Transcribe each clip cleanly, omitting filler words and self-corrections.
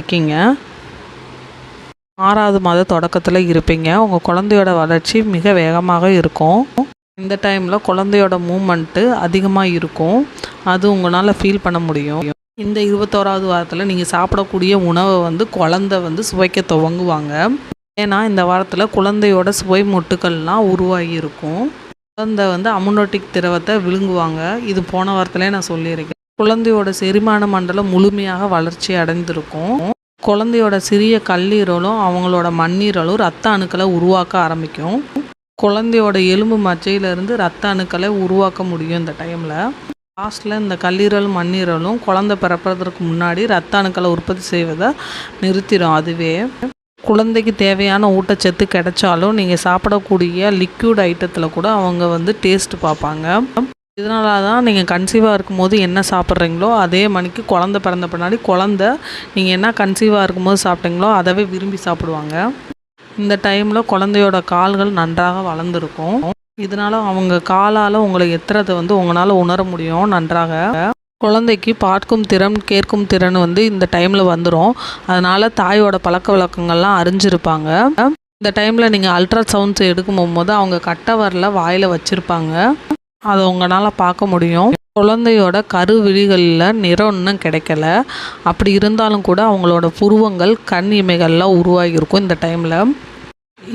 இருக்கீங்க, 6வது மாத தொடக்கத்தில் இருப்பீங்க. உங்கள் குழந்தையோட வளர்ச்சி மிக வேகமாக இருக்கும். இந்த டைமில் குழந்தையோட மூமெண்ட்டு அதிகமாக இருக்கும். அது உங்களால் ஃபீல் பண்ண முடியும். இந்த 21வது வாரத்தில் நீங்கள் சாப்பிடக்கூடிய உணவை குழந்தை சுவைக்க துவங்குவாங்க. ஏன்னா இந்த வாரத்தில் குழந்தையோட சுவை மொட்டுக்கள்லாம் உருவாகி இருக்கும். குழந்தை அம்னோட்டிக் திரவத்தை விழுங்குவாங்க. இது போன வாரத்திலே நான் சொல்லியிருக்கேன். குழந்தையோட செரிமான மண்டலம் முழுமையாக வளர்ச்சி அடைந்திருக்கும். குழந்தையோட சிறிய கல்லீரலும் அவங்களோட மண்ணீரலும் ரத்த அணுக்களை உருவாக்க ஆரம்பிக்கும். குழந்தையோட எலும்பு மச்சையிலேருந்து ரத்த அணுக்களை உருவாக்க முடியும். இந்த டைமில் லாஸ்ட்டில் இந்த கல்லீரல் மண்ணீரலும் குழந்தை பிறப்பதற்கு முன்னாடி ரத்த அணுக்களை உற்பத்தி செய்வதை நிறுத்திடும். அதுவே குழந்தைக்கு தேவையான ஊட்டச்சத்து கிடைச்சாலும் நீங்கள் சாப்பிடக்கூடிய லிக்யூட் ஐட்டத்தில் கூட அவங்க டேஸ்ட் பார்ப்பாங்க. இதனால தான் நீங்கள் கன்சீவாக இருக்கும்போது என்ன சாப்பிட்றீங்களோ அதே மணிக்கு குழந்தை பிறந்த பின்னாடி குழந்தை நீங்கள் என்ன கன்சீவாக இருக்கும்போது சாப்பிட்டீங்களோ அதவே விரும்பி சாப்பிடுவாங்க. இந்த டைமில் குழந்தையோட கால்கள் நன்றாக வளர்ந்துருக்கும். இதனால் அவங்க காலால் உங்களை எத்துறதை உங்களால் உணர முடியும். நன்றாக குழந்தைக்கு பார்க்கும் திறன் கேட்கும் திறன் இந்த டைமில் வந்துடும். அதனால் தாயோட பழக்க வழக்கங்கள்லாம் அறிஞ்சிருப்பாங்க. இந்த டைமில் நீங்கள் அல்ட்ராசவுண்ட்ஸ் எடுக்கும் போகும்போது அவங்க கட்டை வரல வாயில் வச்சுருப்பாங்க. அதை உங்களால் பார்க்க முடியும். குழந்தையோட கருவிழிகளில் நிறம் இன்னும் கிடைக்கல. அப்படி இருந்தாலும் கூட அவங்களோட புருவங்கள் கண் இமைகள்லாம் உருவாகியிருக்கும். இந்த டைமில்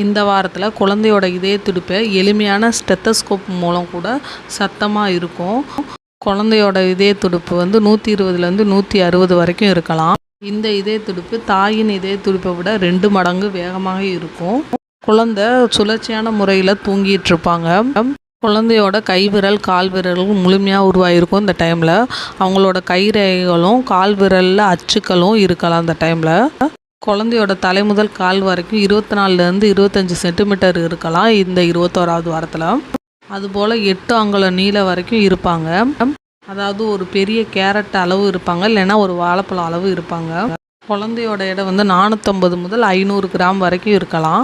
இந்த வாரத்தில் குழந்தையோட இதய துடிப்பை எளிமையான ஸ்டெத்தஸ்கோப் மூலம் கூட சத்தமாக இருக்கும். குழந்தையோட இதய துடிப்பு 120லேருந்து 160 வரைக்கும் இருக்கலாம். இந்த இதய துடிப்பு தாயின் இதய துடிப்பை விட 2 மடங்கு வேகமாக இருக்கும். குழந்தை சுழற்சியான முறையில் தூங்கிட்டு இருப்பாங்க. குழந்தையோட கைவிரல் கால் விரல்கள் முழுமையாக உருவாகிருக்கும். இந்த டைமில் அவங்களோட கைரேகைகளும் கால் விரலில் அச்சுக்களும் இருக்கலாம். இந்த டைமில் குழந்தையோட தலை முதல் கால் வரைக்கும் 24லேருந்து 25 சென்டிமீட்டர் இருக்கலாம். இந்த 21வது வாரத்தில் அதுபோல் 8 அங்குலம் நீளம் வரைக்கும் இருப்பாங்க. அதாவது ஒரு பெரிய கேரட் அளவு இருப்பாங்க, இல்லைன்னா ஒரு வாழைப்பழம் அளவு இருப்பாங்க. குழந்தையோட எடை 450 முதல் 500 கிராம் வரைக்கும் இருக்கலாம்.